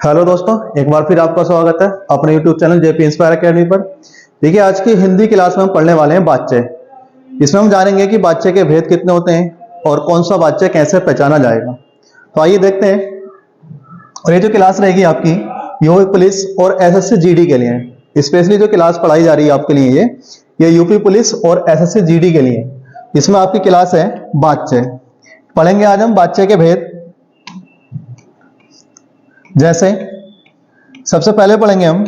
Hello दोस्तों, एक बार फिर आपका स्वागत है अपने YouTube channel JP inspire academy पर। देखिए, आज की हिंदी क्लास में हम पढ़ने वाले हैं बाच्चे। इसमें हम जानेंगे कि बाच्चे के भेद कितने होते हैं और कौन सा बाच्चे कैसे पहचाना जाएगा। तो आइए देखते हैं। और ये जो क्लास रहेगी आपकी यूपी पुलिस और एसएससी जीडी के लिए, स्पेशली जो क्लास पढ़ाई जा रही है आपके लिए ये यूपी पुलिस और एसएससी जीडी के लिए। इसमें आपकी क्लास है बाच्चे। पढ़ेंगे आज हम बाच्चे के भेद। जैसे सबसे पहले पढ़ेंगे हम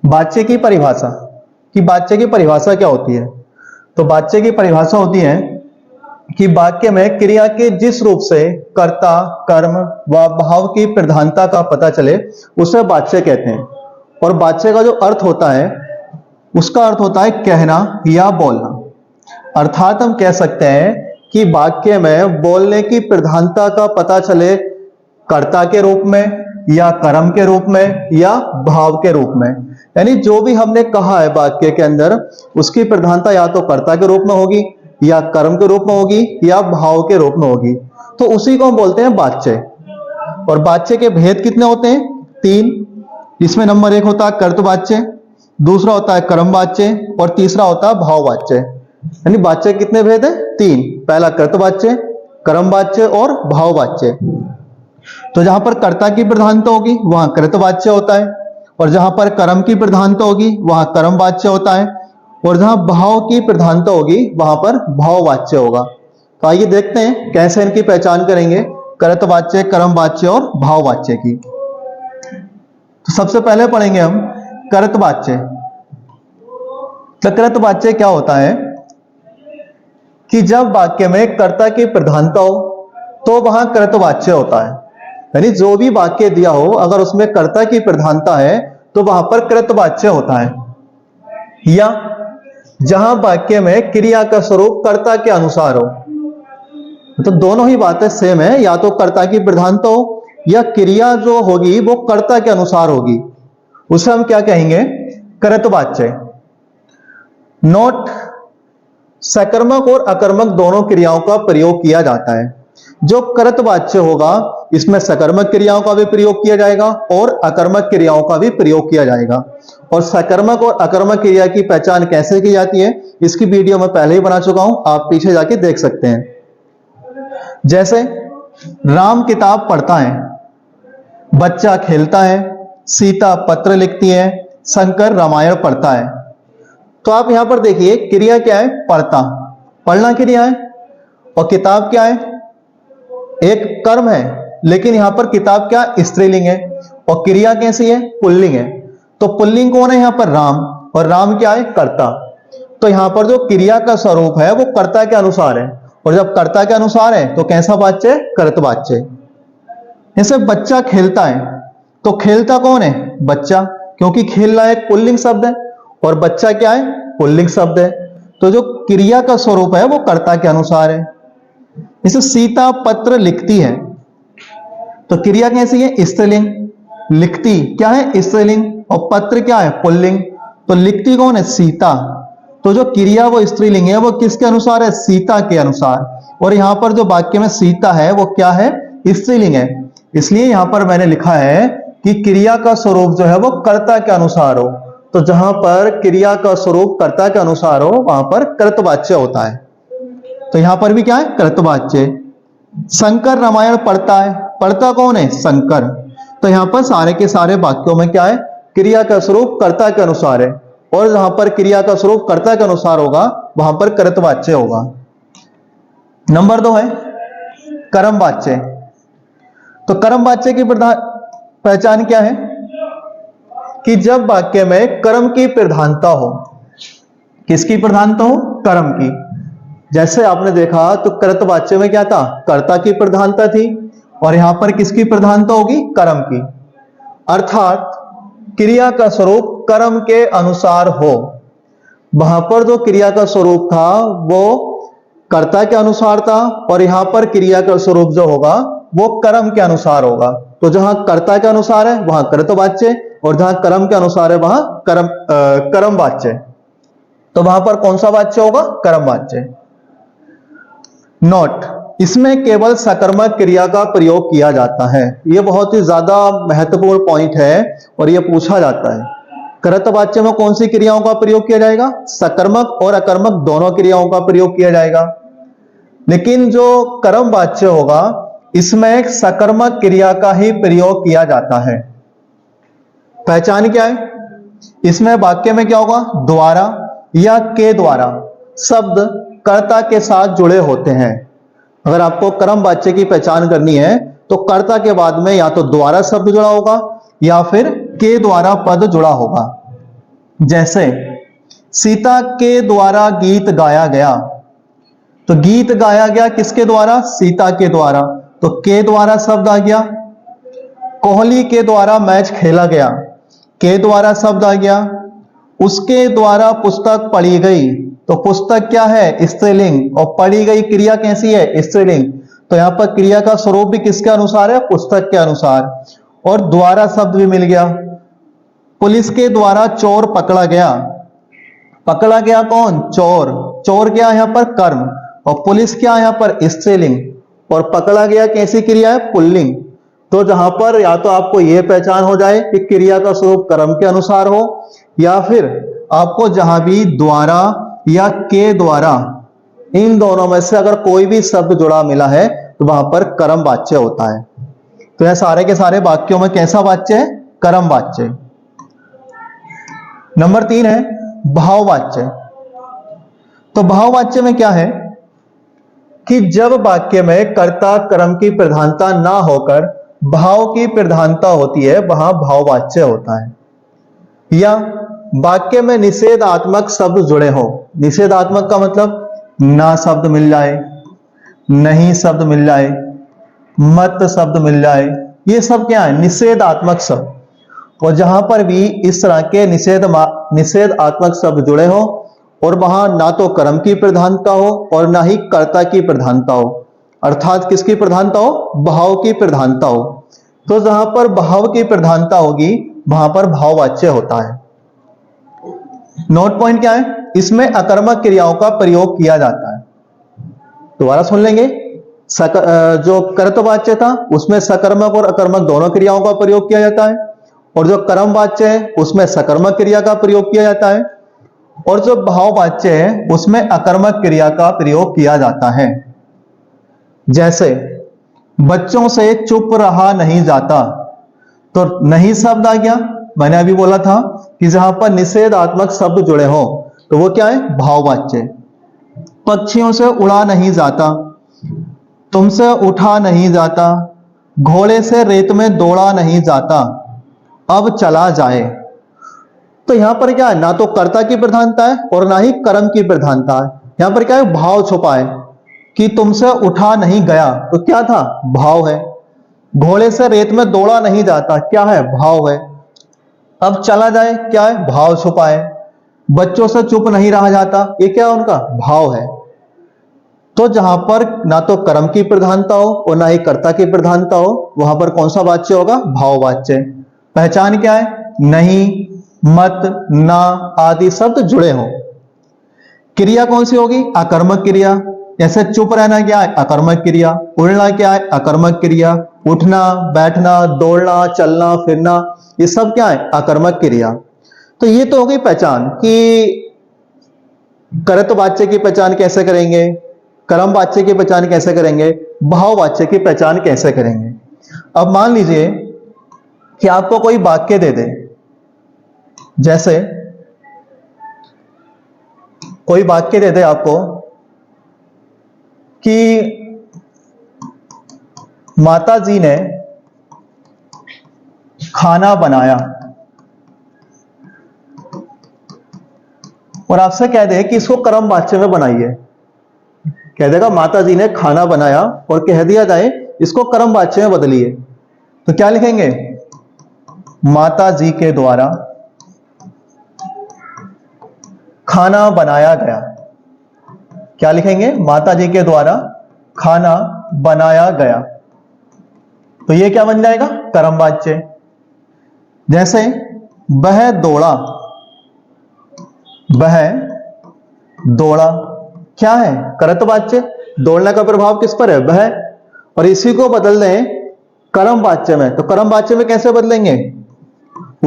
बाच्चे की परिभाषा, कि बाच्चे की परिभाषा क्या होती है। तो बाच्चे की परिभाषा होती है कि वाक्य में क्रिया के जिस रूप से कर्ता, कर्म व भाव की प्रधानता का पता चले उसे बाच्य कहते हैं। और बाच्य का जो अर्थ होता है उसका अर्थ होता है कहना या बोलना। अर्थात हम कह सकते हैं कि वाक्य में बोलने की प्रधानता का पता चले कर्ता के रूप में या कर्म के रूप में या भाव के रूप में। यानी जो भी हमने कहा है वाक्य के अंदर उसकी प्रधानता या तो कर्ता के रूप में होगी या कर्म के रूप में होगी या भाव के रूप में होगी, तो उसी को हम बोलते हैं बाच्य। और बाच्य के भेद कितने होते हैं? 3। इसमें नंबर 1 होता है कर्तवाच्य, दूसरा होता है कर्मवाच्य और तीसरा होता है भाववाच्य। यानी बाच्य कितने भेद है? 3। पहला कर्तवाच्य, कर्मवाच्य और भाववाच्य। तो जहां पर कर्ता की प्रधानता होगी वहां कर्तवाच्य होता है, और जहां पर कर्म की प्रधानता होगी वहां कर्मवाच्य होता है, और जहां भाव की प्रधानता होगी वहां पर भाववाच्य होगा। तो आइए देखते हैं कैसे इनकी पहचान करेंगे, कर्तवाच्य, कर्मवाच्य और भाववाच्य की। तो सबसे पहले पढ़ेंगे हम कर्तवाच्य। तो कर्तवाच्य क्या होता है कि जब वाक्य में कर्ता की प्रधानता हो तो वहां कर्तवाच्य होता है। यानी जो भी वाक्य दिया हो अगर उसमें कर्ता की प्रधानता है तो वहां पर कर्तवाच्य होता है। या जहां वाक्य में क्रिया का स्वरूप कर्ता के अनुसार हो, तो दोनों ही बातें सेम है, या तो कर्ता की प्रधानता हो या क्रिया जो होगी वो कर्ता के अनुसार होगी, उसे हम क्या कहेंगे? कर्तवाच्य। नोट, सकर्मक और अकर्मक दोनों क्रियाओं का प्रयोग किया जाता है। जो कर्तवाच्य होगा इसमें सकर्मक क्रियाओं का भी प्रयोग किया जाएगा और अकर्मक क्रियाओं का भी प्रयोग किया जाएगा। और सकर्मक और अकर्मक क्रिया की पहचान कैसे की जाती है इसकी वीडियो मैं पहले ही बना चुका हूं, आप पीछे जाके देख सकते हैं। जैसे राम किताब पढ़ता है, बच्चा खेलता है, सीता पत्र लिखती है, शंकर रामायण पढ़ता है। तो आप यहां पर देखिए क्रिया क्या है? पढ़ता, पढ़ना क्रिया है, और किताब क्या है? एक कर्म है। लेकिन यहां पर किताब क्या? स्त्रीलिंग है, और क्रिया कैसी है? पुल्लिंग है। तो पुल्लिंग कौन है यहां पर? राम, और राम क्या है? कर्ता। तो यहां पर जो क्रिया का स्वरूप है वो कर्ता के अनुसार है, और जब कर्ता के अनुसार है तो कैसा वाच्य है? कर्तवाच्य। जैसे बच्चा खेलता है, तो खेलता कौन है? बच्चा, क्योंकि खेलना एक पुल्लिंग शब्द है और बच्चा क्या है? पुल्लिंग शब्द है। तो जो क्रिया का स्वरूप है वो कर्ता के अनुसार है। जैसे सीता पत्र लिखती है, तो क्रिया कैसी है? स्त्रीलिंग। लिखती क्या है? स्त्रीलिंग, और पत्र क्या है? पुल्लिंग। तो लिखती कौन है? सीता। तो जो क्रिया वो स्त्रीलिंग है वो किसके अनुसार है? सीता के अनुसार। और यहां पर जो वाक्य में सीता है वो क्या है? स्त्रीलिंग है। इसलिए यहां पर मैंने लिखा है कि क्रिया का स्वरूप जो है वो कर्ता के अनुसार हो। तो जहां पर क्रिया का स्वरूप कर्ता के अनुसार हो वहां पर कर्तवाच्य होता है। तो यहां पर भी क्या है? कर्तवाच्य। शंकर रामायण पढ़ता है, पढ़ता कौन है? शंकर। तो यहां पर सारे के सारे वाक्यों में क्या है? क्रिया का स्वरूप कर्ता के अनुसार है, और जहां पर क्रिया का स्वरूप कर्ता के अनुसार होगा वहां पर कर्तवाच्य होगा। नंबर 2 है कर्मवाच्य। तो कर्मवाच्य की पहचान क्या है? कि जब वाक्य में कर्म की प्रधानता हो। किसकी प्रधानता हो? कर्म की। जैसे आपने देखा तो कर्तवाच्य में क्या था? कर्ता की प्रधानता थी, और यहां पर किसकी प्रधानता होगी? कर्म की। अर्थात क्रिया का स्वरूप कर्म के अनुसार हो। वहां पर जो क्रिया का स्वरूप था वो कर्ता के अनुसार था, और यहां पर क्रिया का स्वरूप जो होगा वो कर्म के अनुसार होगा। तो जहां कर्ता के अनुसार है वहां कर्तवाच्य, और जहां कर्म के अनुसार है वहां कर्मवाच्य। तो वहां पर कौन सा वाच्य होगा? कर्मवाच्य। नोट, इसमें केवल सकर्मक क्रिया का प्रयोग किया जाता है। यह बहुत ही ज्यादा महत्वपूर्ण पॉइंट है और यह पूछा जाता है। कृत वाच्य में कौन सी क्रियाओं का प्रयोग किया जाएगा? सकर्मक और अकर्मक दोनों क्रियाओं का प्रयोग किया जाएगा। लेकिन जो कर्म वाच्य होगा इसमें एक सकर्मक क्रिया का ही प्रयोग किया जाता है। पहचान क्या है? इसमें वाक्य में क्या होगा? द्वारा या के द्वारा शब्द कर्ता के साथ जुड़े होते हैं। अगर आपको कर्म वाच्य की पहचान करनी है तो कर्ता के बाद में या तो द्वारा शब्द जुड़ा होगा या फिर के द्वारा पद जुड़ा होगा। जैसे सीता के द्वारा गीत गाया गया, तो गीत गाया गया किसके द्वारा? सीता के द्वारा, तो के द्वारा शब्द आ गया। कोहली के द्वारा मैच खेला गया, के द्वारा शब्द आ गया। उसके द्वारा पुस्तक पढ़ी गई, तो पुस्तक क्या है? स्त्रीलिंग, और पढ़ी गई क्रिया कैसी है? स्त्रीलिंग। तो यहां पर क्रिया का स्वरूप भी किसके अनुसार है? पुस्तक के अनुसार। और द्वारा शब्द भी मिल गया। पुलिस के द्वारा चोर पकड़ा गया, पकड़ा गया कौन? चोर। चोर क्या है यहां पर? कर्म, और पुलिस क्या है यहां पर? स्त्रीलिंग, और पकड़ा गया कैसी क्रिया है? पुल्लिंग। तो जहां पर या तो आपको यह पहचान हो जाए कि क्रिया का स्वरूप कर्म के अनुसार हो, या फिर आपको जहां भी द्वारा या के द्वारा इन दोनों में से अगर कोई भी शब्द जुड़ा मिला है तो वहां पर कर्म वाच्य होता है। तो यह सारे के सारे वाक्यों में कैसा वाच्य है? कर्म वाच्य। नंबर 3 है भाववाच्य। तो भाववाच्य में क्या है कि जब वाक्य में कर्ता कर्म की प्रधानता ना होकर भाव की प्रधानता होती है वहां भाववाच्य होता है। या वाक्य में निषेधात्मक शब्द जुड़े हो। निषेधात्मक का मतलब ना शब्द मिल जाए, नहीं शब्द मिल जाए, मत शब्द मिल जाए, ये सब क्या है? निषेधात्मक शब्द। और जहां पर भी इस तरह के निषेधात्मक शब्द जुड़े हो और वहां ना तो कर्म की प्रधानता हो और ना ही कर्ता की प्रधानता हो, अर्थात किसकी प्रधानता हो? भाव की प्रधानता हो, तो जहां पर भाव की प्रधानता होगी वहां पर भाववाच्य होता है। नोट पॉइंट क्या है? इसमें अकर्मक क्रियाओं का प्रयोग किया जाता है। दोबारा सुन लेंगे। जो कर्तवाच्य था उसमें सकर्मक और अकर्मक दोनों क्रियाओं का प्रयोग किया जाता है, और जो कर्म वाच्य है उसमें सकर्मक क्रिया का प्रयोग किया जाता है, और जो भाववाच्य है उसमें अकर्मक क्रिया का प्रयोग किया जाता है। जैसे बच्चों से चुप रहा नहीं जाता, तो नहीं शब्द आ गया। मैंने अभी बोला था कि जहां पर निषेधात्मक शब्द जुड़े हो तो वो क्या है? भाववाच्य। पक्षियों से उड़ा नहीं जाता, तुमसे उठा नहीं जाता, घोड़े से रेत में दौड़ा नहीं जाता, अब चला जाए। तो यहां पर क्या है? ना तो कर्ता की प्रधानता है और ना ही कर्म की प्रधानता है। यहां पर क्या है? भाव छुपा है कि तुमसे उठा नहीं गया, तो क्या था? भाव है। घोड़े से रेत में दौड़ा नहीं जाता, क्या है? भाव है। अब चला जाए क्या है? भाव छुपा है। बच्चों से चुप नहीं रहा जाता, ये क्या है? उनका भाव है। तो जहां पर ना तो कर्म की प्रधानता हो और ना ही कर्ता की प्रधानता हो वहां पर कौन सा वाच्य होगा? भाववाच्य। पहचान क्या है? नहीं, मत, ना आदि शब्द जुड़े हो। क्रिया कौन सी होगी? अकर्मक क्रिया। जैसे चुप रहना क्या है? अकर्मक क्रिया। उड़ना क्या है? अकर्मक क्रिया। उठना, बैठना, दौड़ना, चलना, फिरना, ये सब क्या है? अकर्मक क्रिया। तो ये तो हो गई पहचान कि कर्त वाच्य की पहचान कैसे करेंगे, कर्म वाच्य की पहचान कैसे करेंगे, भाववाच्य की पहचान कैसे करेंगे। अब मान लीजिए कि आपको कोई वाक्य दे दे, जैसे कोई वाक्य दे दे आपको कि माता जी ने खाना बनाया, और आपसे कह दे कि इसको कर्म वाच्य में बनाइए। कह देगा माता जी ने खाना बनाया और कह दिया जाए इसको कर्म वाच्य में बदलिए, तो क्या लिखेंगे? माता जी के द्वारा खाना बनाया गया। क्या लिखेंगे? माता जी के द्वारा खाना बनाया गया। तो ये क्या बन जाएगा? कर्म वाच्य। जैसे वह दौड़ा, वह दौड़ा क्या है? कर्त वाच्य। दौड़ने का प्रभाव किस पर है? वह। और इसी को बदल दें कर्म वाच्य में, तो कर्म वाच्य में कैसे बदलेंगे?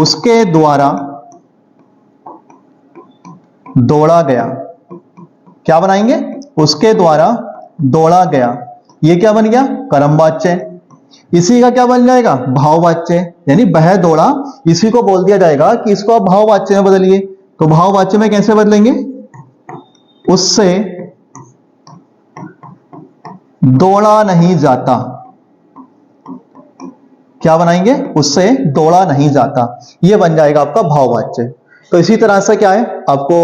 उसके द्वारा दौड़ा गया। क्या बनाएंगे? उसके द्वारा दौड़ा गया। ये क्या बन गया? कर्म वाच्य। इसी का क्या बन जाएगा? भाववाच्य। यानी वह दौड़ा, इसी को बोल दिया जाएगा कि इसको आप भाववाच्य में बदलिए। तो भाववाच्य में कैसे बदलेंगे? उससे दौड़ा नहीं जाता। क्या बनाएंगे? उससे दौड़ा नहीं जाता। यह बन जाएगा आपका भाववाच्य। तो इसी तरह से क्या है, आपको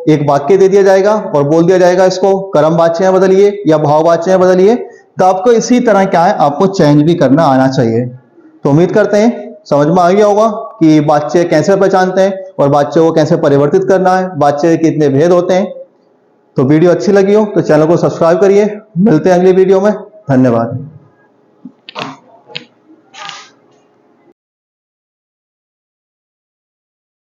एक वाक्य दे दिया जाएगा और बोल दिया जाएगा इसको कर्मवाच्य में बदलिए या भाववाच्य में बदलिए। तो आपको इसी तरह क्या है, आपको चेंज भी करना आना चाहिए। तो उम्मीद करते हैं समझ में आ गया होगा कि वाच्य कैसे पहचानते हैं और वाच्य को कैसे परिवर्तित करना है, वाच्य के कितने भेद होते हैं। तो वीडियो अच्छी लगी हो तो चैनल को सब्सक्राइब करिए। मिलते हैं अगली वीडियो में। धन्यवाद।